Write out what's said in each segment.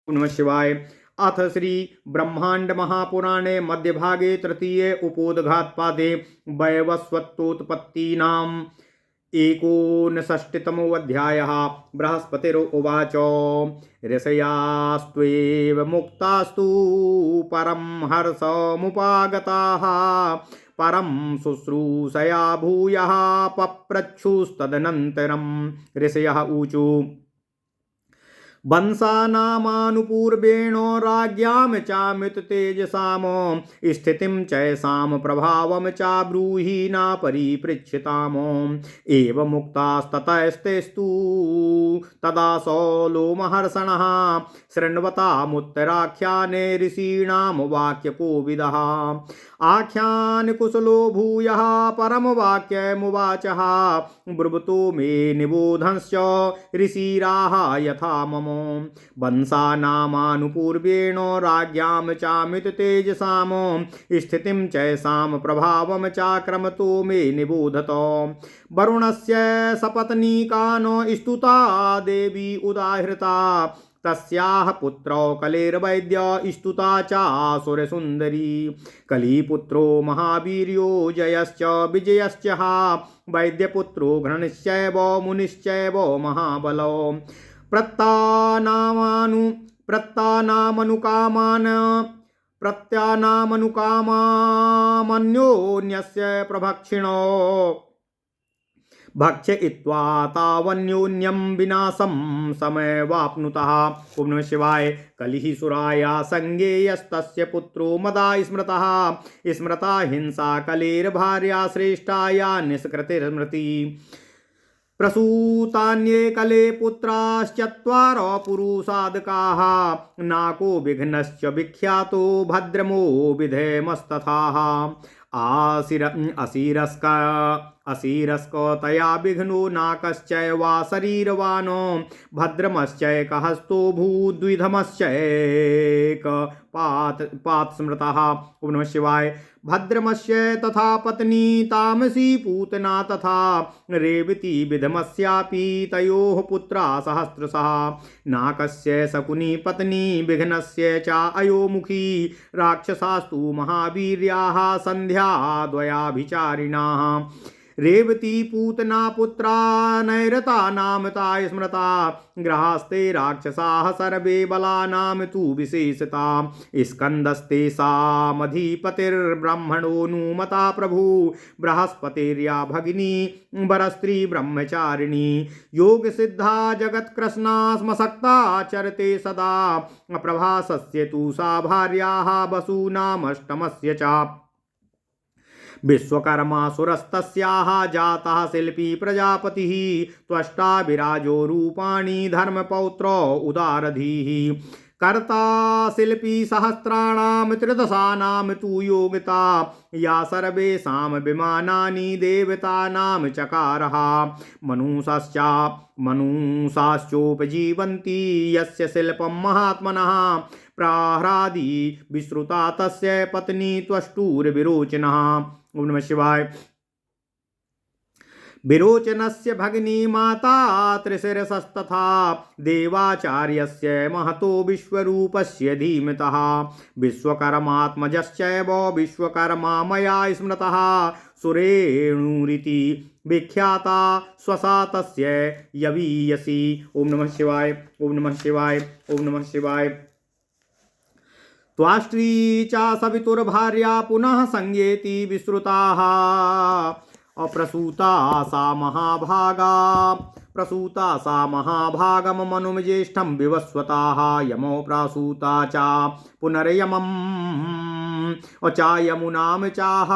नमः शिवाय। अथ श्री ब्रह्मांड महापुराणे मध्यभागे तृतीये उपोद्घातपादे वैवस्वतोत्पत्तीनाम् एकोनषष्टितमोऽध्यायः। बृहस्पतिरुवाच ऋषयास्त्वेव मुक्तास्तु परं हर्षमुपागताः परं शुश्रूषया भूयः पप्रच्छुस्तदनन्तरं ऋषयः ऊचु वंशानामानुपूर्वेण राज्ञां चामित तेजसाम स्थितिं चैषां प्रभावं चाब्रूहि न परिपृच्छताम एव मुक्तास्ततस्तेस्तु तदा सौलोमहर्षणः शृण्वतामुत्तराख्याने ऋषीणां वाक्यकोविदः आख्यानकुशलो भूयः परमवाक्यमुवाचः ब्रुवतो मे निबोधंश्च ऋषिराः यथा मम वंशानामानुपूर्वेण राज्ञां चामित तेजसाम स्थितिं चैषां प्रभावं चाक्रमतो मे निबोधत वरुणस्य सपत्नीकान् स्तुता देवी उदाहृता तस्याः पुत्रौ कलेर्वैद्य स्तुता चासुरसुन्दरी कलीपुत्रो महावीर्यो जयश्च विजयश्च वैद्यपुत्रो घृणश्चैव मुनिश्चैव महाबलो प्रत्यानामनुकामान्योन्यस्य प्रभक्षिणो भक्षयित्वा तावन्योन्यं विनाशं समवाप्नुतः। ओम नमः शिवाय। कलिः सुराया संज्ञेयस्तस्य पुत्रो मदा स्मृतः स्मृता हिंसा कलेर्भार्या श्रेष्ठाया निष्कृतिर्स्मृति प्रसूतान्ये कले पुत्राश्चत्वारो पुरुषादकाः नाको विघ्नश्च विख्यातो भद्रमो विधेमस्तथाः असीरस्कतया विघ्नो नाकश्चैवा शरीरवानो भद्रमश्चैकहस्तो भूद्विधमश्चैक पात्स्मृतः। ओम नमः शिवाय। भद्रमस्य तथा पत्नी तामसी पूतना तथा रेवती विधमस्यापि तयोः पुत्रा सहस्रशः नाकस्य शकुनी पत्नी विघ्नस्य च अयोमुखी राक्षसास्तु महावीर्याः सन्ध्या द्वयाभिचारिणाः रेवती पूतना पुत्रा नैरता नामता स्मृता ग्रहास्ते राक्षसाः सर्वे बलानां तु विशेषता स्कन्दस्तेषामधिपतिर्ब्रह्मणोऽनुमता प्रभु बृहस्पतिर्या भगिनी वरस्त्री ब्रह्मचारिणी योगसिद्धा जगत्कृष्णा स्मशक्ता चरते सदा प्रभासस्य तु सा भार्याः वसूनामष्टमस्य च विश्वकर्मासुरस्तस्याः जातः शिल्पी प्रजापतिः त्वष्टा विराजो रूपाणि धर्मपौत्रो उदारधीः कर्ता शिल्पी सहस्राणां त्रिदशानां तु योगिता या सर्वेषां विमानानि देवतानां चकारः मनुषाश्चोपजीवन्ति यस्य शिल्पं महात्मनः प्राह्रादि विश्रुता तस्य पत्नी त्वष्टुर्विरोचनः। ओम नमः शिवाय। विरोचनस्य भगिनी माता त्रिशिरसस्तथा देवाचार्यस्य महतो विश्वरूपस्य धीमतः विश्वकर्मात्मजश्चैव विश्वकर्मा मया स्मृतः सुरेणुरिति विख्याता स्वसा तस्य यवीयसी। ओम नमः शिवाय। ओम नमः शिवाय। ओम नमः शिवाय। त्वाष्ट्री च सवितुर्भार्या पुनः संज्ञेति विश्रुताः प्रसूता सा महाभागमनुज्येष्ठं विवस्वताः यमो प्रासूता च पुनर्यमम् चायमुनां चाह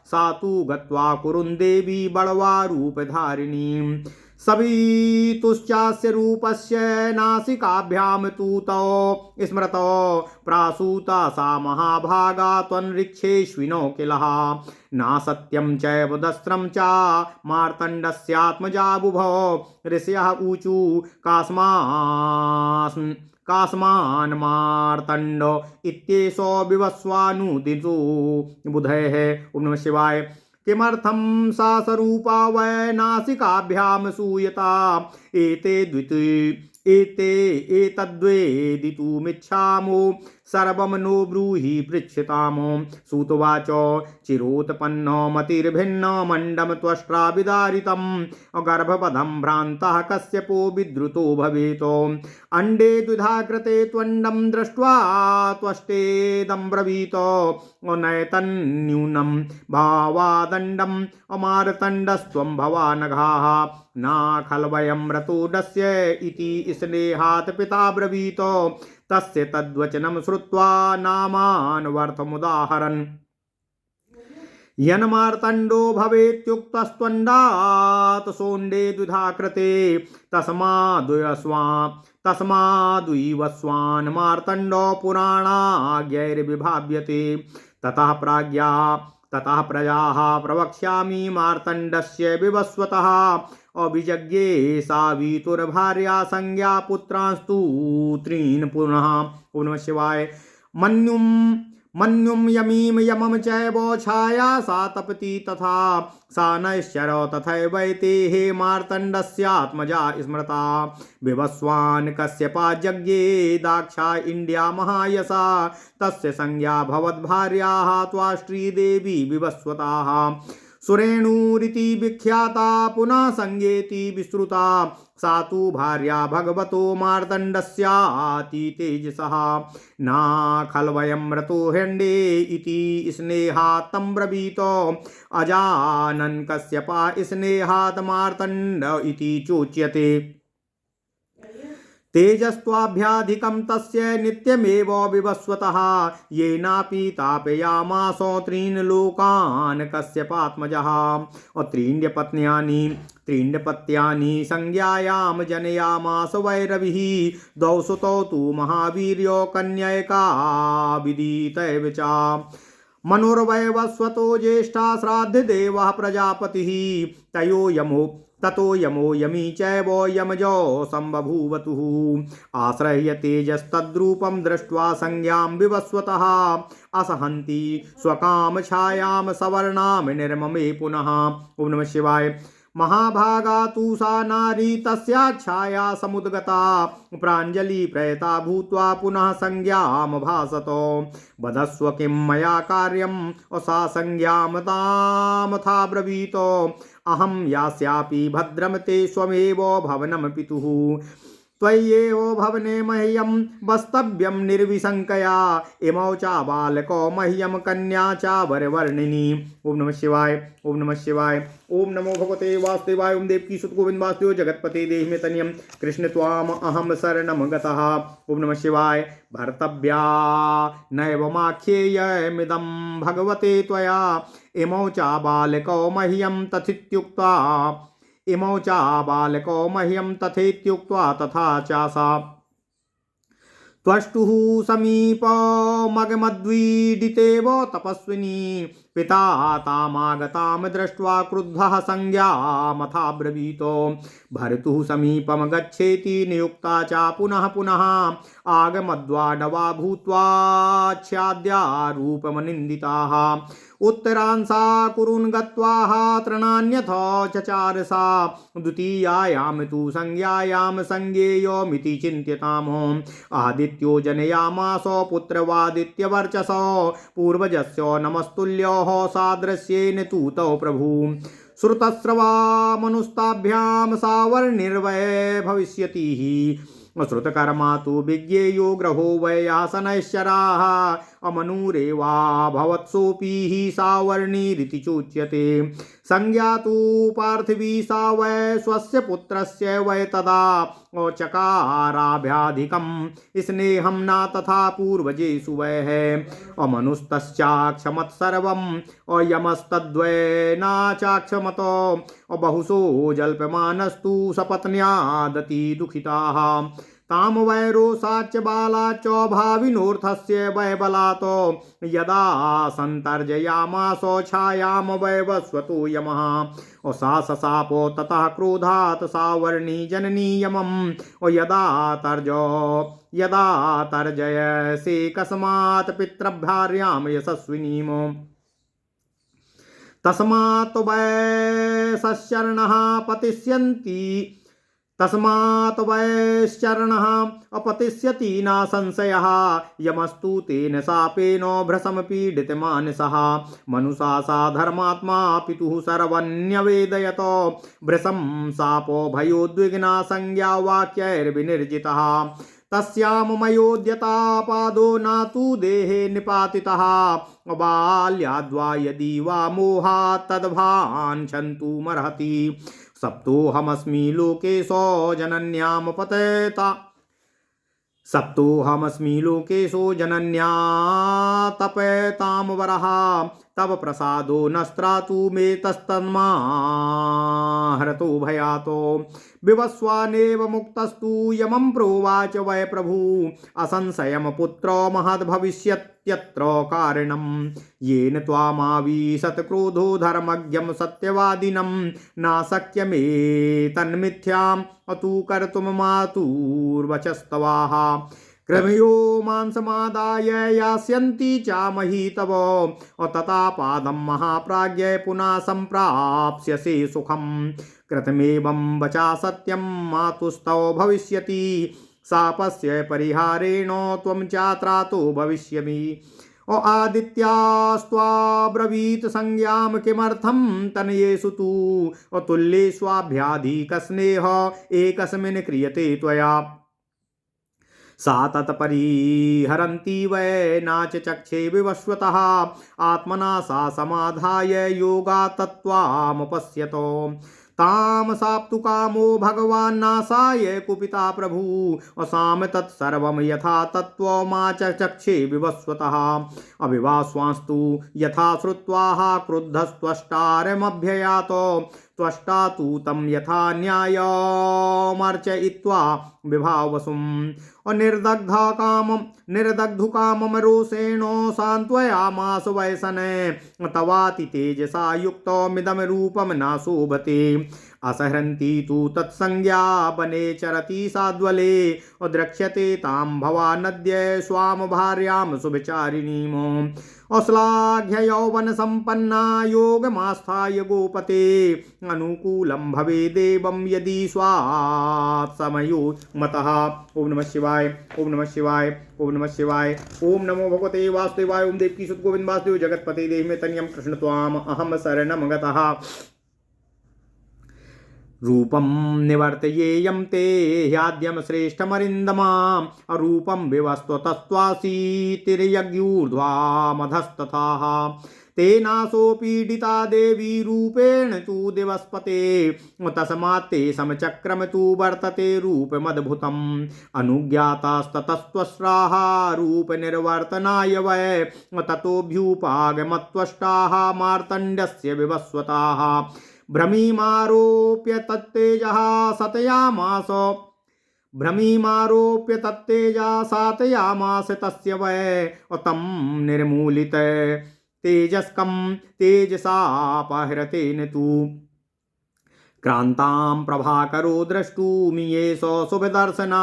सा तु गत्वा कुरुन्देवी बलवारूपधारिणीं सवितुश्चास्य रूपस्य नासिकाभ्यां तु तौ स्मृतौ प्रासूता सा महाभागा त्वन्ऋक्षेष्विनो किलः नासत्यं चैव दस्त्रं च मार्तण्डस्यात्मजा बुभौ ऋषयः ऊचु कास्मान् मार्तण्ड इत्येषो विवस्वानुदितो बुधैः। ओम नमः शिवाय। किमर्थं सा स्वरूपा वै नासिकाभ्यां सूयता एते एते एतद्वेदितुमिच्छामो सर्वं नो ब्रूहि पृच्छतामो। सूतवाच चिरोत्पन्नो मतिर्भिन्नो मण्डं त्वष्ट्रा विदारितं गर्भपदं भ्रान्तः कश्यपो विद्रुतो भवेत्। अंडे द्विधा कृते त्वण्डं दृष्ट्वा त्वष्टेदं ब्रवीत नैतन्यूनं भावादण्डम् अमारतण्डस्त्वं भवानघाः न खल्वयं रतोडस्य इति स्नेहात् पिता ब्रवीत। तस्य तद्वचनं श्रुत्वा नामान्वर्थमुदाहरन् यन्मार्तण्डो भवेत्युक्तस्त्वण्डात् सोण्डे द्विधा कृते तस्माद्वैवस्वान् मार्तण्डो पुराणाज्ञैर्विभाव्यते। ततः प्रजाः प्रवक्ष्यामि मार्तण्डस्य विवस्वतः अभिजज्ञे सावितुर्भार्या संज्ञा पुत्रांस्तु त्रीन् पुनः। ओम नमः शिवाय। मन्युं यमीं यमं चैव छाया सा तपति तथा सा नैश्चर तथैवैतेः मार्तण्डस्यात्मजा स्मृता। विवस्वान् कश्यपाजज्ञे दाक्षा इन्द्रिया महायसा तस्य संज्ञा भवद्भार्याः त्वाष्ट्री देवी विवस्वताः। सुरेणुरिति विख्याता पुनः संज्ञेति विश्रुता सा तु भार्या भगवतो मार्तण्डस्याति तेजसः। न खल्वयं रतो हण्डे इति स्नेहात् तं ब्रवीत अजानन् कश्यपा स्नेहात् मार्तण्ड इति चोच्यते। तेजस्त्वाभ्याधिकं तस्य नित्यमेव विवस्वतः येनापि तापयामास त्रीन् लोकान् कश्यपात्मजः। त्रीण्यपत्यानि संज्ञायां जनयामास वैरविः द्वौ सुतौ तु महावीर्यो कन्यैका विदितैव च। मनुर्वैवस्वतो ज्येष्ठा श्राद्धदेवः प्रजापतिः ततो यमो यमी चैव यमजो सम्बभूवतुः। आश्रह्य तेजस्तद्रूपं दृष्ट्वा संज्ञां विवस्वतः असहन्ति स्वकामछायां सवर्णां निर्ममे पुनः। ओम नमः शिवाय। महाभागा तु सा नारी तस्याच्छाया समुद्गता प्राञ्जलि प्रयता भूत्वा पुनः संज्ञां भासत। वदस्व किं मया कार्यं सा संज्ञां तामथा ब्रवीत। अहं यास्यापि भद्रं ते स्वमेव भवनं पितुः त्वय्येव भवने मह्यं वस्तव्यं निर्विशङ्कया इमौ च बालको मह्यं कन्या च वरवर्णिनी। ओम नमः शिवाय। ओम नमः शिवाय। ओम नमो भगवते वासुदेवाय। ओम देवकी सुत गोविंद वासुदेव जगत्पते देहि मे तनयं कृष्ण त्वाम अहं शरणं गतः। ओम नमः शिवाय। भर्तव्या नैवमाख्येयमिदं भगवते त्वया इमौ च बालको मह्यं तथेत्युक्त्वा तथा च सा त्वष्टुः समीपमगमद्वीडितेव तपस्विनी पिता तामागतां दृष्ट्वा क्रुद्धः संज्ञामथा ब्रवीत। भर्तुः समीपं गच्छेति नियुक्ता च पुनः पुनः आगमद्वाडवा भूत्वाच्छाद्या रूपमनिन्दिताः। उत्तरांसा कुरुन् गत्वा तृणान्यथ चचार सा द्वितीयायां तु संज्ञायां संज्ञेयोमिति चिन्त्यताम्। आदित्यो जनयामास पुत्रवादित्यवर्चस पूर्वजस्य नमस्तुल्योः सादृश्येन तु तौ प्रभु। श्रुतस्रवा मनुस्ताभ्यां सावर्णिर्वै भविष्यति श्रुतकर्मा तु विज्ञेयो ग्रहो वैयासनैश्चराः अमनुरेवा भवत्सोऽपि सावर्णिरिति चोच्यते। संज्ञा तु पार्थिवी सा वै स्वस्य पुत्रस्य वै तदा चकाराभ्याधिकं स्नेहं न तथा पूर्वजेषु वै अमनुस्तश्चाक्षमत् सर्वम् अयमस्तद्वै न चाक्षमत बहुशो जल्पमानस्तु सपत्न्यादति दुःखिताः। ताम वै रोषाच्च बालाच्च भाविनोऽर्थस्य वै बलात् यदा सन्तर्जयामास छायां वै वस्वतो यमः सा सशापो ततः क्रोधात् सावर्णी जननी यमं यदा तर्जयसे कस्मात् पितृभार्यां यशस्विनीम् तस्मात् वै सशरणः पतिष्यन्ति तस्मात् वैश्चरणः अपतिष्यति न संशयः यमस्तु तेन शापेन भ्रशमपीडितमानसः मनुषा सा धर्मात्मा पितुः सर्वन्यवेदयत भृशं शापो भयोद्विग्ना संज्ञा वाक्यैर्विनिर्जितः तस्यामयोद्यता पादो न तु देहे निपातितः बाल्याद्वा यदि वा मोहात् तद्भान्छन्तु मर्हति सप्तोऽहमस्मि लोकेशो जनन्याम पतता सप्तोऽहमस्मि लोकेशो जनन्या तपेतां वरः तव प्रसादो नस्त्रातु मे तस्तन्माहरतो भयातो विवस्वानेव मुक्तस्तु यमं प्रोवाच वै प्रभु असंशयं पुत्रो महद्भविष्यत्यत्र कारणं येन त्वामावीशत् क्रोधो धर्मज्ञं सत्यवादिनं नाशक्य मे तन्मिथ्याम् अतु कर्तुं मातुर्वचस्तवाः क्रमयो मांसमादाय यास्यन्ति चामही तव तथा पादं महाप्राज्ञ पुनः सम्प्राप्स्यसे सुखं कृतमेवं वचा सत्यं मातुस्तव भविष्यति शापस्य परिहारेण त्वं चात्रातो भविष्यमि ओ आदित्यास्त्वाब्रवीत संज्ञां किमर्थं तनयेषु तु तुल्येष्वाभ्याधिकस्नेह एकस्मिन् क्रियते त्वया सा तत्परिहरन्ती वै नाच चक्षे विवस्वतः आत्मना सा समाधाय योगात् तत्त्वामुपश्यतो ताम साप्तु कामो भगवान् नासाय कुपिता प्रभु असाम तत्सर्वं यथा तत्त्वमा चक्षे विवस्वतः अभिवास्वांस्तु यथा श्रुत्वा क्रुद्धस्त्वष्टारमभ्ययातो त्वष्टा तु तं यथा न्यायमर्चयित्वा विभावसुम् निर्दग्धुकामं रोषेण सान्त्वयामास वैसने तवाति तेजसा युक्तमिदं रूपं न शोभते असहरन्ती तु तत्संज्ञा वने चरति साद्वले द्रक्ष्यते तां भवानद्य स्वाम भार्यां सुविचारिणीम् अश्लाघ्य यौवन संपन्ना योगमास्थाय गोपते अनुकूलं भवेदेवं यदि स्वात् समयो मतः। ओम नमः शिवाय ओम नमः शिवाय ओम नमः शिवाय ओम नमो भगवते वासुदेवाय ओम देवकी सुत गोविंद वासुदेव जगतपते देहि मे तन्यं कृष्ण त्वाम अहम शरणं गतः रूपं निवर्तयेयं ते ह्याद्यं श्रेष्ठमरिन्दमा अरूपं विवस्त्वतस्त्वासि तिर्यग्यूर्ध्वामधस्तथाः तेनासो पीडिता देवी रूपेण तु दिवस्पते तस्मात्ते समचक्रम तु वर्तते रूपमद्भुतम् अनुज्ञातास्ततस्त्वस्राः रूपनिर्वर्तनाय वै ततोऽभ्युपागमत्वष्टाः मार्तण्डस्य विवस्वताः भ्रमीमारोप्य तत्तेजः सातयामास तस्य वै तं निर्मूलित तेजस्कं तेजसापहृतेन तु क्रांतां प्रभाकरो द्रष्टुमियेष शुभदर्शना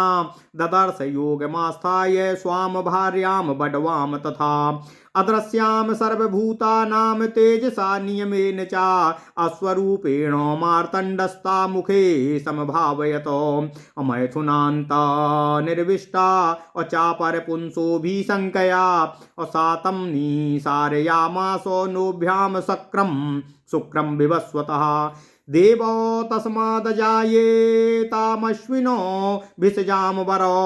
ददर्श योगमास्थाय स्वाम भार्यां बडवाम तथा अदृश्यां सर्वभूतानां तेजसा नियमेन च अस्वरूपेण मार्तण्डस्ता मुखे समभावयतो मैथुनान्ता निर्विष्टा अचापरपुंसोऽभिशङ्कया असातं निसारयामासो नोभ्यां शुक्रं विवस्वतः देवो तस्मादजायेतामश्विनो भिषजामवरो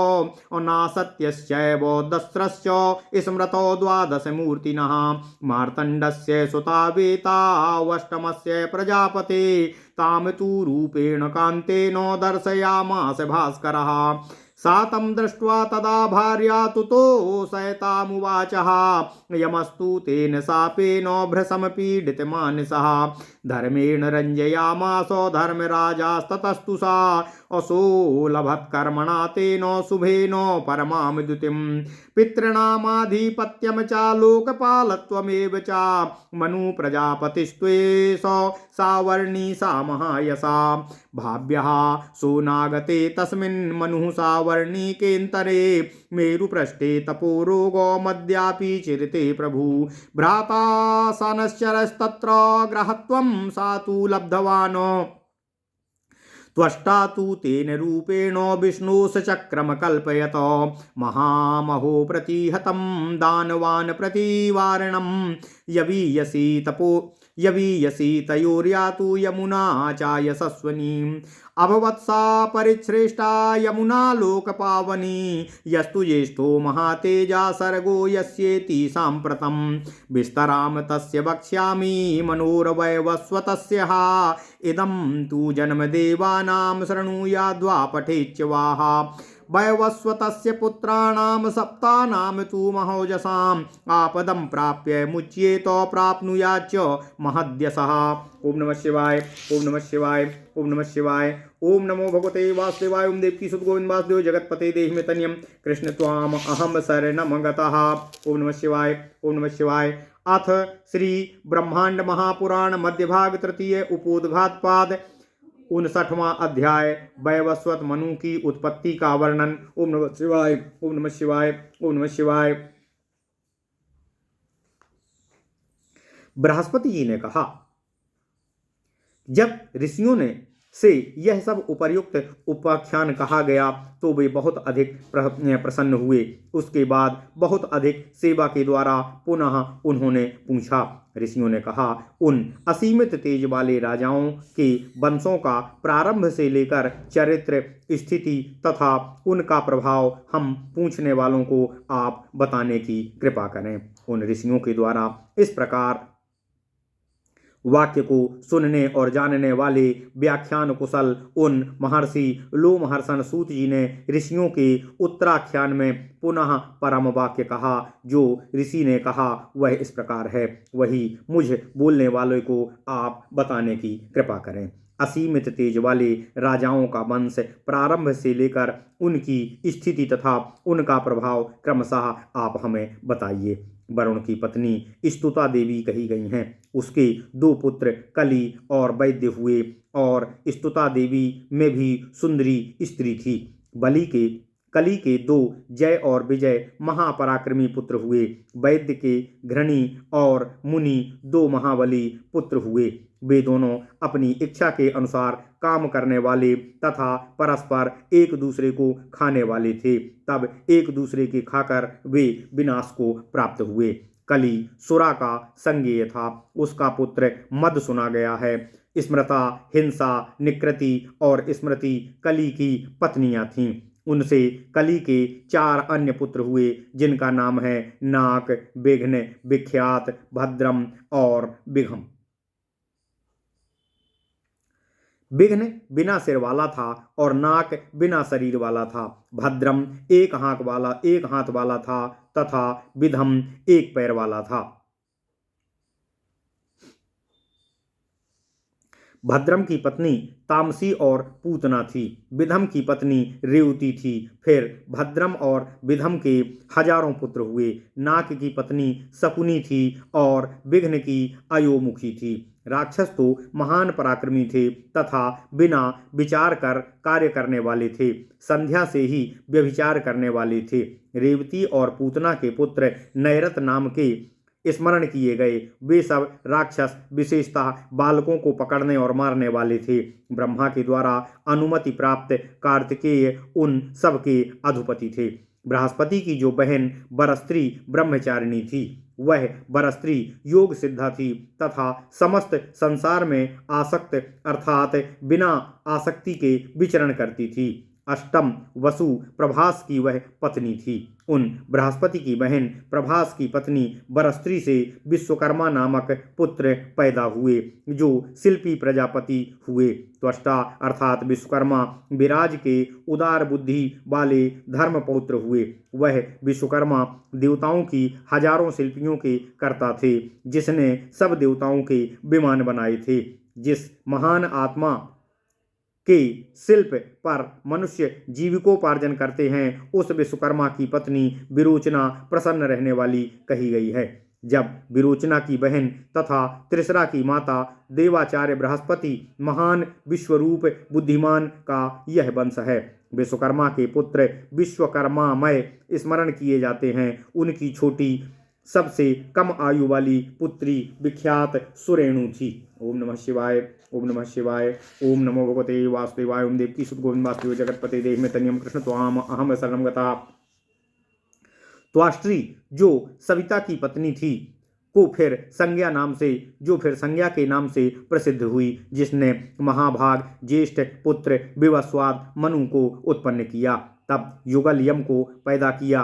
नासत्यश्चैव दस्रस्य स्मृतो द्वादशमूर्तिनः मार्तण्डस्य सुता वेतावष्टमस्य प्रजापते तां तु रूपेण कान्तेन दर्शयामास भास्करः सा तं दृष्ट्वा तदा भार्या तुतो सैतामुवाचः यमस्तु तेन शापेन भृशमपीडितमानसः धर्मेण रञ्जयामासो धर्मराजास्ततस्तु सा असोलभत्कर्मणा तेन शुभेन परमां द्युतिं पितॄणामाधिपत्यं च लोकपालत्वमेव च मनु प्रजापतिस्त्वेष सावर्णी सा महायसा भाव्यः सोनागते तस्मिन् मनुः सावर्णिकेन्तरे मेरुपृष्ठे तपोरोगो मद्यापि चिरते प्रभु भ्राता सानश्चरस्तत्र ग्रहत्वं सा तु लब्धवान् त्वष्टा तु तेन रूपेण विष्णोश्च चक्रम कल्पयत महामहो प्रतिहतं दानवान् प्रतिवारणं यवीयसी तयोर्यातु यमुना चायशस्वनी अभवत्सा परिश्रेष्ठा यमुना लोकपावनी यस्तु ज्येष्ठो महातेजा सर्गो यस्येति साम्प्रतं विस्तराम तस्य वक्ष्यामि मनोरवयवस्व तस्य इदं तु जन्मदेवानां शृणुयाद्वा पठेच्च वाह वयवस्वतस्य पुत्राणां सप्तानां तु महोजसाम् आपदं प्राप्य मुच्येत प्राप्नुयाच्च महद्यशः। ओम नमः शिवाय। ओम नमः शिवाय। ओम नमः शिवाय। ओम नमो भगवते वासुदेवाय। ओम देवकी सुत गोविंद वासुदेव जगतपते देहि मे तन्यम कृष्ण त्वाम अहम शरणम गतः। ओम नमः शिवाय। ओम नमः शिवाय। अथ श्री ब्रह्मांड महापुराण मध्य भाग तृतीय उपोद्घात पाद 59वां अध्याय वैवस्वत मनु की उत्पत्ति का वर्णन। ओम नमः शिवाय। ओम नमः शिवाय। ओम नमः शिवाय। बृहस्पति जी ने कहा, जब ऋषियों ने से यह सब उपर्युक्त उपाख्यान कहा गया तो वे बहुत अधिक प्रसन्न हुए। उसके बाद बहुत अधिक सेवा के द्वारा पुनः उन्होंने पूछा। ऋषियों ने कहा, उन असीमित तेज वाले राजाओं के वंशों का प्रारंभ से लेकर चरित्र, स्थिति तथा उनका प्रभाव हम पूछने वालों को आप बताने की कृपा करें। उन ऋषियों के द्वारा इस प्रकार वाक्य को सुनने और जानने वाले व्याख्यान कुशल उन महर्षि लोमहर्षण सूत जी ने ऋषियों के उत्तराख्यान में पुनः परम वाक्य कहा। जो ऋषि ने कहा वह इस प्रकार है, वही मुझ बोलने वाले को आप बताने की कृपा करें। असीमित तेज वाले राजाओं का वंश प्रारंभ से लेकर उनकी स्थिति तथा उनका प्रभाव क्रमशः आप हमें बताइए। वरुण की पत्नी स्तुता देवी कही गई हैं। उसके 2 पुत्र कली और वैद्य हुए और स्तुता देवी में भी सुंदरी स्त्री थी। कली के 2 जय और विजय महापराक्रमी पुत्र हुए। वैद्य के घृणी और मुनि 2 महाबली पुत्र हुए। वे दोनों अपनी इच्छा के अनुसार काम करने वाले तथा परस्पर एक दूसरे को खाने वाले थे। तब एक दूसरे के खाकर वे विनाश को प्राप्त हुए। कली सुरा का संज्ञेय था। उसका पुत्र मद सुना गया है। स्मृता, हिंसा, निकृति और स्मृति कली की पत्नियां थीं। उनसे कली के 4 अन्य पुत्र हुए, जिनका नाम है नाक, विघ्न, विख्यात, भद्रम और विघम। विघ्न बिना सिर वाला था और नाक बिना शरीर वाला था। भद्रम एक हाथ वाला था तथा विधम 1 पैर वाला था। भद्रम की पत्नी तामसी और पूतना थी। विधम की पत्नी रेवती थी। फिर भद्रम और विधम के हजारों पुत्र हुए। नाक की पत्नी शकुनी थी और विघ्न की अयोमुखी थी। राक्षस तो महान पराक्रमी थे तथा बिना विचार कर कार्य करने वाले थे। संध्या से ही व्यभिचार करने वाले थे। रेवती और पूतना के पुत्र नैरत नाम के स्मरण किए गए। वे सब राक्षस विशेषतः बालकों को पकड़ने और मारने वाले थे। ब्रह्मा के द्वारा अनुमति प्राप्त कार्तिकेय उन सब के अधिपति थे। बृहस्पति की जो बहन बरस्त्री ब्रह्मचारिणी थी, वह बरस्त्री योग सिद्धा थी तथा समस्त संसार में आसक्त अर्थात बिना आसक्ति के विचरण करती थी। अष्टम वसु प्रभास की वह पत्नी थी। उन बृहस्पति की बहन प्रभास की पत्नी बरस्त्री से विश्वकर्मा नामक पुत्र पैदा हुए, जो शिल्पी प्रजापति हुए। त्वष्टा अर्थात विश्वकर्मा विराज के उदार बुद्धि वाले धर्मपौत्र हुए। वह विश्वकर्मा देवताओं की हजारों शिल्पियों के कर्ता थे, जिसने सब देवताओं के विमान बनाए थे। जिस महान आत्मा के शिल्प पर मनुष्य जीविकोपार्जन करते हैं, उस विश्वकर्मा की पत्नी विरोचना प्रसन्न रहने वाली कही गई है। जब विरोचना की बहन तथा त्रिसरा की माता देवाचार्य बृहस्पति महान विश्वरूप बुद्धिमान का यह वंश है। विश्वकर्मा के पुत्र विश्वकर्मामय स्मरण किए जाते हैं। उनकी छोटी सबसे कम आयु वाली पुत्री विख्यात सुरेणु थी। ओम नमः शिवाय, ओम नमः शिवाय, ओम नमो भगवते वासुदेवाय। ओम देवकी सुत गोविंद वासुदेव जगतपते देहि में तनियम कृष्ण त्वाम अहम शरणम गता। त्वाष्ट्री जो सविता की पत्नी थी को फिर संज्ञा के नाम से प्रसिद्ध हुई, जिसने महाभाग ज्येष्ठ पुत्र विवस्वाद मनु को उत्पन्न किया। तब युगल यम को पैदा किया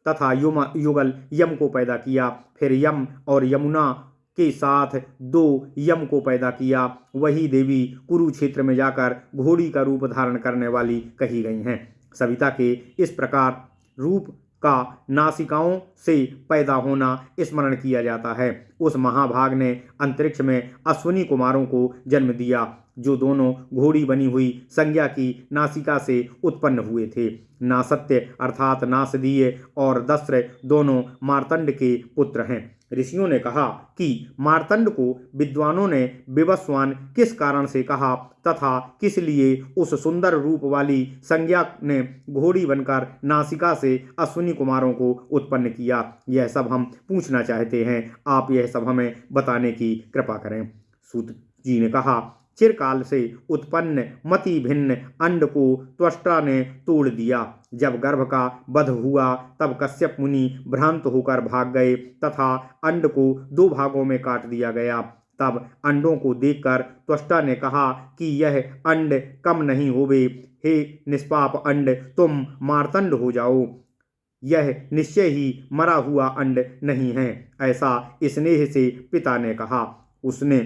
तथा युगल यम को पैदा किया। फिर यम और यमुना के साथ 2 यम को पैदा किया। वही देवी कुरुक्षेत्र में जाकर घोड़ी का रूप धारण करने वाली कही गई हैं। सविता के इस प्रकार रूप का नासिकाओं से पैदा होना स्मरण किया जाता है। उस महाभाग ने अंतरिक्ष में अश्विनी कुमारों को जन्म दिया, जो दोनों घोड़ी बनी हुई संज्ञा की नासिका से उत्पन्न हुए थे। नासत्य अर्थात नासदीय और दस्र दोनों मार्तंड के पुत्र हैं। ऋषियों ने कहा कि मार्तंड को विद्वानों ने विवस्वान किस कारण से कहा तथा किस लिए उस सुंदर रूप वाली संज्ञा ने घोड़ी बनकर नासिका से अश्विनी कुमारों को उत्पन्न किया, यह सब हम पूछना चाहते हैं। आप यह सब हमें बताने की कृपा करें। सूत जी ने कहा, चिरकाल से उत्पन्न मति भिन्न अंड को त्वष्टा ने तोड़ दिया। जब गर्भ का वध हुआ तब कश्यप मुनि भ्रांत होकर भाग गए तथा अंड को 2 भागों में काट दिया गया। तब अंडों को देखकर त्वष्टा ने कहा कि यह अंड कम नहीं होवे। हे निष्पाप अंड, तुम मार्तंड हो जाओ। यह निश्चय ही मरा हुआ अंड नहीं है। ऐसा स्नेह से पिता ने कहा। उसने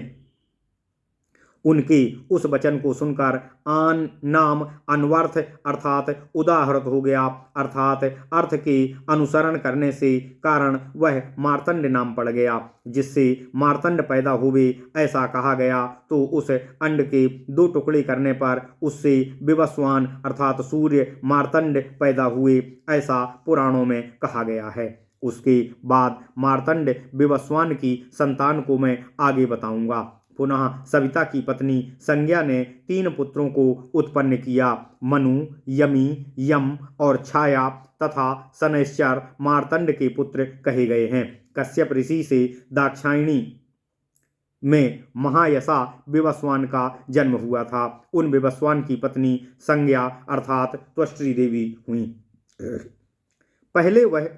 उनके उस वचन को सुनकर आन नाम अनवर्थ अर्थात उदाहृत हो गया, अर्थात अर्थ के अनुसरण करने से कारण वह मार्तंड नाम पड़ गया, जिससे मार्तंड पैदा हुए ऐसा कहा गया। तो उस अंड के 2 टुकड़े करने पर उससे विवस्वान अर्थात सूर्य मार्तंड पैदा हुए, ऐसा पुराणों में कहा गया है। उसके बाद मार्तंड विवस्वान की संतान को मैं आगे बताऊंगा। पुनः सविता की पत्नी संज्ञा ने 3 पुत्रों को उत्पन्न किया। मनु, यमी, यम और छाया तथा शनैश्चर मार्तंड के पुत्र कहे गए हैं। कश्यप ऋषि से दाक्षायणी में महायशा विवस्वान का जन्म हुआ था। उन विवस्वान की पत्नी संज्ञा अर्थात त्वष्ट्री देवी हुई। पहले वह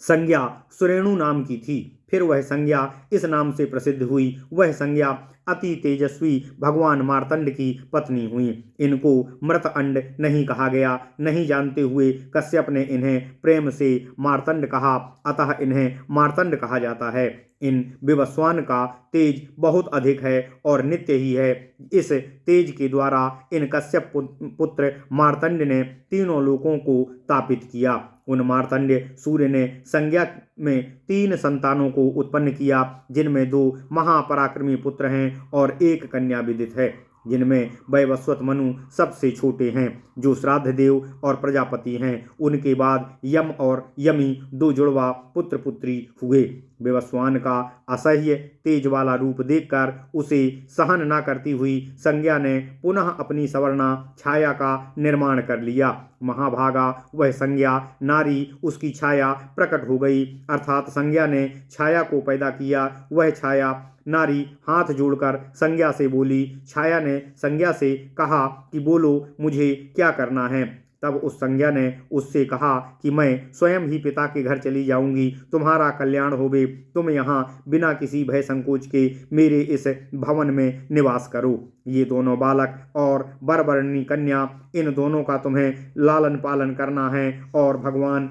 संज्ञा सुरेणु नाम की थी, फिर वह संज्ञा इस नाम से प्रसिद्ध हुई। वह संज्ञा अति तेजस्वी भगवान मार्तंड की पत्नी हुई। इनको मृत अंड नहीं कहा गया। नहीं जानते हुए कश्यप ने इन्हें प्रेम से मार्तंड कहा, अतः इन्हें मार्तंड कहा जाता है। इन विवस्वान का तेज बहुत अधिक है और नित्य ही है। इस तेज के द्वारा इन कश्यप पुत्र मार्तंड ने तीनों लोकों को तापित किया। उन मार्तंड सूर्य ने संज्ञा में 3 संतानों को उत्पन्न किया, जिनमें 2 महापराक्रमी पुत्र हैं और 1 कन्या विदित है, जिनमें वैवस्वत मनु सबसे छोटे हैं, जो श्राद्ध देव और प्रजापति हैं। उनके बाद यम और यमी 2 जुड़वा पुत्र पुत्री हुए। विवस्वान का असह्य तेज वाला रूप देखकर उसे सहन न करती हुई संज्ञा ने पुनः अपनी सवर्णा छाया का निर्माण कर लिया। महाभागा वह संज्ञा नारी उसकी छाया प्रकट हो गई, अर्थात संज्ञा ने छाया को पैदा किया। वह छाया नारी हाथ जोड़कर संज्ञा से बोली। छाया ने संज्ञा से कहा कि बोलो, मुझे क्या करना है। तब उस संज्ञा ने उससे कहा कि मैं स्वयं ही पिता के घर चली जाऊंगी, तुम्हारा कल्याण होवे। तुम यहाँ बिना किसी भय संकोच के मेरे इस भवन में निवास करो। ये दोनों बालक और बरबरनी कन्या, इन दोनों का तुम्हें लालन पालन करना है। और भगवान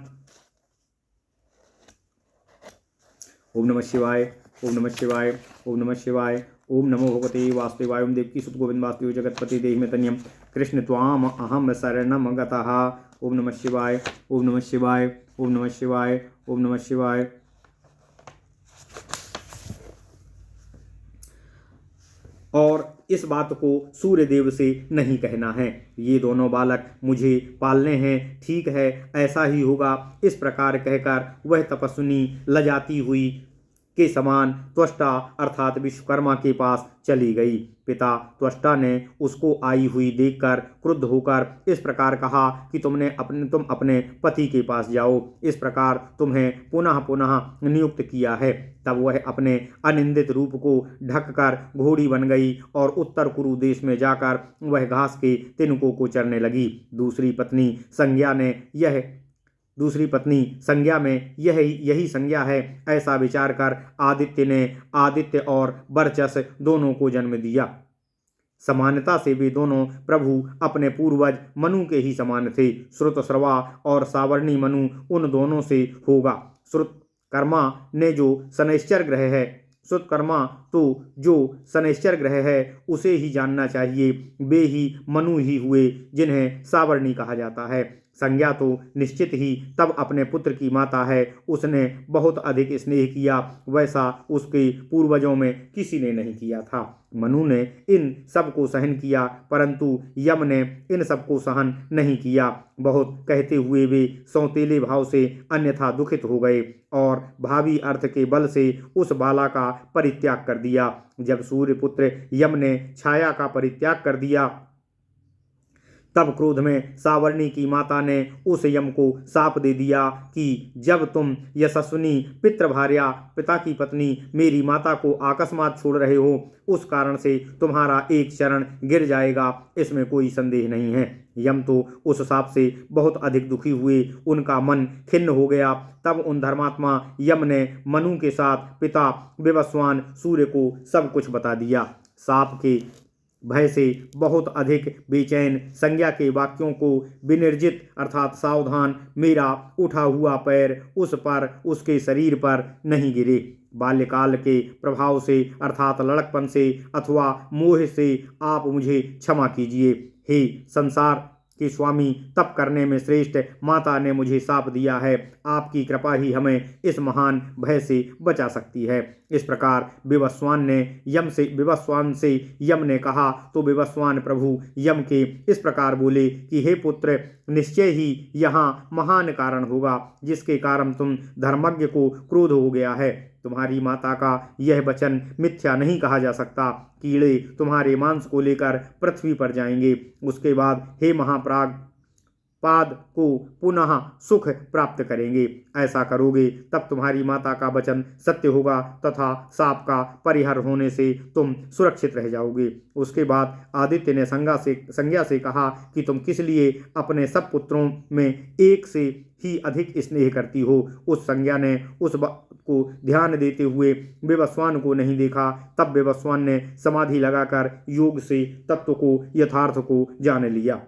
ओम नमः शिवाय, ओम नमः शिवाय, ओम नमः शिवाय, ओम नमो भगवते वासुदेवाय। ओम देवकी सुत गोविंद वासुदेव जगतपति देहि में तनियम कृष्ण त्वाम अहम शरणम गतः। ओम नमः शिवाय, ओम नमः शिवाय, ओम नमः शिवाय, ओम नमः शिवाय। और इस बात को सूर्य देव से नहीं कहना है। ये दोनों बालक मुझे पालने हैं, ठीक है, ऐसा ही होगा। इस प्रकार कहकर वह तपस्विनी लजाती हुई के समान त्वष्टा अर्थात विश्वकर्मा के पास चली गई। पिता त्वष्टा ने उसको आई हुई देखकर क्रुद्ध होकर इस प्रकार कहा कि तुम अपने पति के पास जाओ, इस प्रकार तुम्हें पुनः पुनः नियुक्त किया है। तब वह अपने अनिंदित रूप को ढककर घोड़ी बन गई और उत्तर कुरु देश में जाकर वह घास के तिनकों को चरने लगी। दूसरी संज्ञा में यही संज्ञा है, ऐसा विचार कर आदित्य ने आदित्य और वर्चस दोनों को जन्म दिया। समानता से वे दोनों प्रभु अपने पूर्वज मनु के ही समान थे। श्रुतश्रवा और सावर्णी मनु उन दोनों से होगा। श्रुतकर्मा ने जो शनैश्चर ग्रह है जो शनैश्चर ग्रह है उसे ही जानना चाहिए। वे ही मनु ही हुए जिन्हें सावर्णी कहा जाता है। संज्ञा तो निश्चित ही तब अपने पुत्र की माता है। उसने बहुत अधिक स्नेह किया, वैसा उसके पूर्वजों में किसी ने नहीं किया था। मनु ने इन सब को सहन किया, परंतु यम ने इन सब को सहन नहीं किया। बहुत कहते हुए वे सौतेले भाव से अन्यथा दुखित हो गए और भावी अर्थ के बल से उस बाला का परित्याग कर दिया। जब सूर्यपुत्र यम ने छाया का परित्याग कर दिया, तब क्रोध में सावर्णी की माता ने उस यम को शाप दे दिया कि जब तुम यशस्विनी पितृभार्या पिता की पत्नी मेरी माता को अकस्मात छोड़ रहे हो, उस कारण से तुम्हारा एक चरण गिर जाएगा, इसमें कोई संदेह नहीं है। यम तो उस शाप से बहुत अधिक दुखी हुए, उनका मन खिन्न हो गया। तब उन धर्मात्मा यम ने मनु के साथ पिता विवस्वान सूर्य को सब कुछ बता दिया। शाप के भय से बहुत अधिक बेचैन संज्ञा के वाक्यों को विनिर्जित अर्थात सावधान मेरा उठा हुआ पैर उस पर उसके शरीर पर नहीं गिरे। बाल्यकाल के प्रभाव से अर्थात लड़कपन से अथवा मोह से आप मुझे क्षमा कीजिए। हे संसार के स्वामी, तप करने में श्रेष्ठ माता ने मुझे शाप दिया है। आपकी कृपा ही हमें इस महान भय से बचा सकती है। इस प्रकार विवस्वान से यम ने कहा तो विवस्वान प्रभु यम के इस प्रकार बोले कि हे पुत्र, निश्चय ही यहाँ महान कारण होगा जिसके कारण तुम धर्मज्ञ को क्रोध हो गया है। तुम्हारी माता का यह वचन मिथ्या नहीं कहा जा सकता। कीड़े तुम्हारे मांस को लेकर पृथ्वी पर जाएंगे। उसके बाद हे महाप्राग पाद को पुनः सुख प्राप्त करेंगे। ऐसा करोगे तब तुम्हारी माता का वचन सत्य होगा तथा शाप का परिहार होने से तुम सुरक्षित रह जाओगे। उसके बाद आदित्य ने संज्ञा से कहा कि तुम किस लिए अपने सब पुत्रों में एक से ही अधिक स्नेह करती हो। उस संज्ञा ने उस बात को ध्यान देते हुए विवस्वान को नहीं देखा। तब विवस्वान ने समाधि लगाकर योग से तत्व को यथार्थ को जान लिया।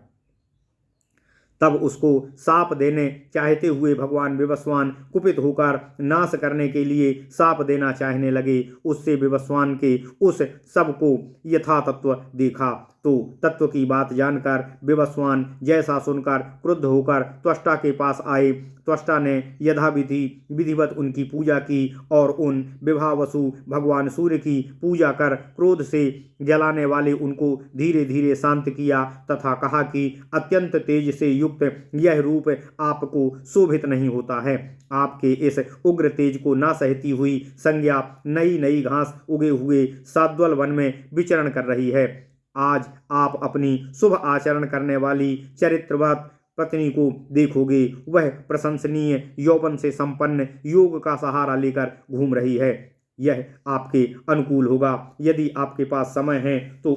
तब उसको शाप देने चाहते हुए भगवान विवस्वान कुपित होकर नाश करने के लिए शाप देना चाहने लगे। उससे विवस्वान के उस सब को यथा तत्व देखा तो तत्व की बात जानकर विवस्वान जैसा सुनकर क्रुद्ध होकर त्वष्टा के पास आए। त्वष्टा ने यथाविधि विधिवत उनकी पूजा की और उन विभावसु भगवान सूर्य की पूजा कर क्रोध से जलाने वाले उनको धीरे धीरे शांत किया तथा कहा कि अत्यंत तेज से युक्त यह रूप आपको शोभित नहीं होता है। आपके इस उग्र तेज को ना सहती हुई संज्ञा नई नई घास उगे हुए साद्वल वन में विचरण कर रही है। आज आप अपनी शुभ आचरण करने वाली चरित्रवत पत्नी को देखोगे। वह प्रशंसनीय यौवन से संपन्न योग का सहारा लेकर घूम रही है। यह आपके अनुकूल होगा। यदि आपके पास समय है तो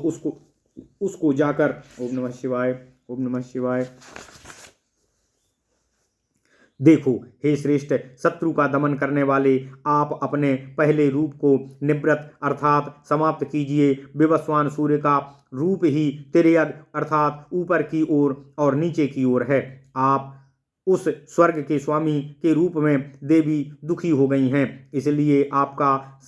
उसको जाकर ओम नमः शिवाय, ओम नमः शिवाय। देखो हे श्रेष्ठ, शत्रु का दमन करने वाले आप अपने पहले रूप को निवृत्त अर्थात समाप्त कीजिए। विवस्वान सूर्य का रूप ही तिर्यक अर्थात ऊपर की ओर और नीचे की ओर है। आप उस स्वर्ग के स्वामी के रूप में देवी दुखी हो गई हैं, इसलिए आपका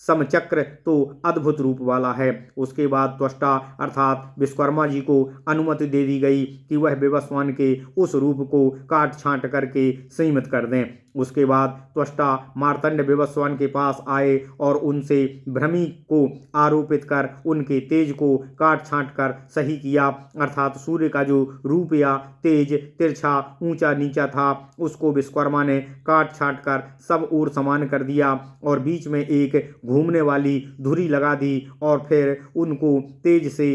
समचक्र तो अद्भुत रूप वाला है। उसके बाद त्वष्टा अर्थात विश्वकर्मा जी को अनुमति दे दी गई कि वह विवस्वान के उस रूप को काट छांट करके सीमित कर दें। उसके बाद त्वष्टा मार्तंड विवस्वान के पास आए और उनसे भ्रमी को आरोपित कर उनके तेज को काट छांट कर सही किया, अर्थात सूर्य का जो रूप या तेज तिरछा ऊंचा नीचा था उसको विश्वकर्मा ने काट छांट कर सब ओर समान कर दिया और बीच में एक घूमने वाली धुरी लगा दी और फिर उनको तेज से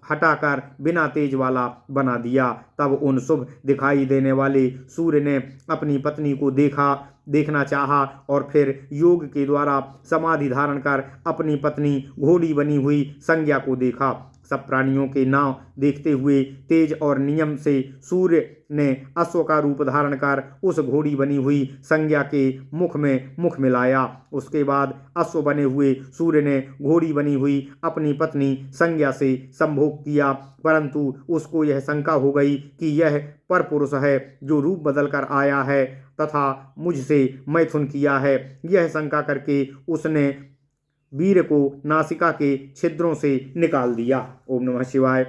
हटाकर बिना तेज वाला बना दिया। तब उन शुभ दिखाई देने वाले सूर्य ने अपनी पत्नी को देखना चाहा और फिर योग के द्वारा समाधि धारण कर अपनी पत्नी घोड़ी बनी हुई संज्ञा को देखा। सब प्राणियों के नाव देखते हुए तेज और नियम से सूर्य ने अश्व का रूप धारण कर उस घोड़ी बनी हुई संज्ञा के मुख मिलाया। उसके बाद अश्व बने हुए सूर्य ने घोड़ी बनी हुई अपनी पत्नी संज्ञा से संभोग किया, परंतु उसको यह शंका हो गई कि यह परपुरुष है जो रूप बदल कर आया है तथा मुझसे मैथुन किया है। यह शंका करके उसने वीर को नासिका के छिद्रों से निकाल दिया। ओम नमः शिवाय।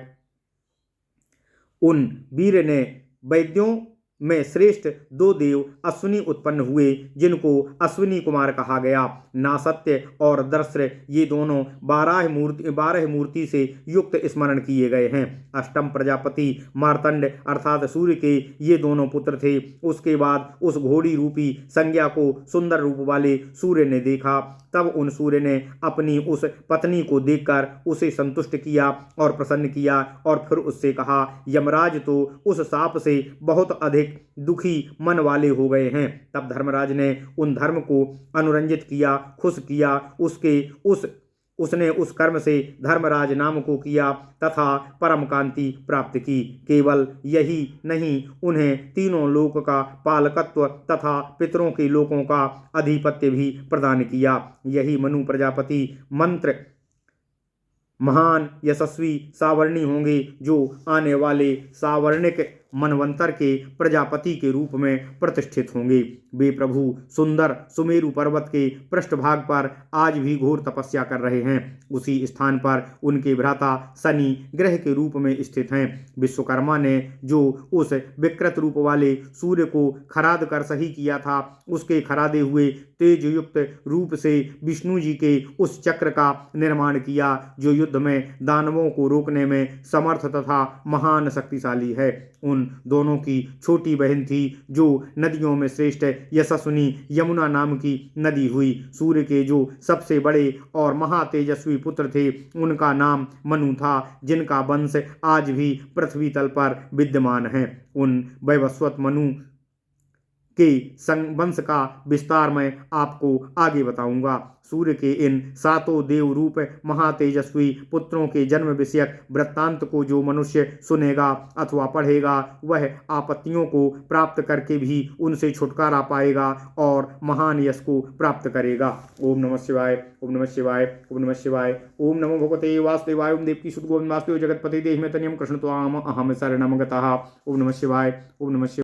उन वीर ने वैद्यों में श्रेष्ठ दो देव अश्विनी उत्पन्न हुए जिनको अश्विनी कुमार कहा गया। नासत्य और दर्श्य ये दोनों 12 मूर्ति से युक्त स्मरण किए गए हैं। अष्टम प्रजापति मार्तंड अर्थात सूर्य के ये दोनों पुत्र थे। उसके बाद उस घोड़ी रूपी संज्ञा को सुंदर रूप वाले सूर्य ने देखा। तब उन सूर्य ने अपनी उस पत्नी को देखकर उसे संतुष्ट किया और प्रसन्न किया और फिर उससे कहा, यमराज तो उस शाप से बहुत अधिक दुखी मन वाले हो गए हैं। तब धर्मराज ने उन धर्म को अनुरंजित किया, खुश किया। उसने उस कर्म से धर्मराज नाम को किया तथा परम कांति प्राप्त की। केवल यही नहीं, उन्हें तीनों लोक का पालकत्व तथा पितरों के लोकों का अधिपत्य भी प्रदान किया। यही मनु प्रजापति मंत्र महान यशस्वी सावर्णी होंगे जो आने वाले सावर्णिक मनवंतर के प्रजापति के रूप में प्रतिष्ठित होंगे। वे प्रभु सुंदर सुमेरु पर्वत के पृष्ठभाग पर आज भी घोर तपस्या कर रहे हैं। उसी स्थान पर उनके भ्राता शनि ग्रह के रूप में स्थित हैं। विश्वकर्मा ने जो उस विकृत रूप वाले सूर्य को खराद कर सही किया था, उसके खरादे हुए तेज युक्त रूप से विष्णु जी के उस चक्र का निर्माण किया जो युद्ध में दानवों को रोकने में समर्थ तथा महान शक्तिशाली है। उन दोनों की छोटी बहन थी जो नदियों में श्रेष्ठ यशस्विनी यमुना नाम की नदी हुई। सूर्य के जो सबसे बड़े और महातेजस्वी पुत्र थे उनका नाम मनु था, जिनका वंश आज भी पृथ्वी तल पर विद्यमान है। उन वैवस्वत मनु के वंश का विस्तार मैं आपको आगे बताऊंगा। सूर्य के इन सातों देव रूप महातेजस्वी पुत्रों के जन्म विषयक वृत्तांत को जो मनुष्य सुनेगा अथवा पढ़ेगा वह आपत्तियों को प्राप्त करके भी उनसे छुटकारा पाएगा और महान यश को प्राप्त करेगा। ओम नमः शिवाय, ओम नमः शिवाय, ओम नमः शिवाय। ओम नमो भगवते वासुदेवाय। ओम देवकी सुत गोविंद वासुदेव जगतपति देहि में तनियम कृष्ण त्वाम अहम शरणम गतः। ओम नमः शिवाय, ओम नमः शिवाय।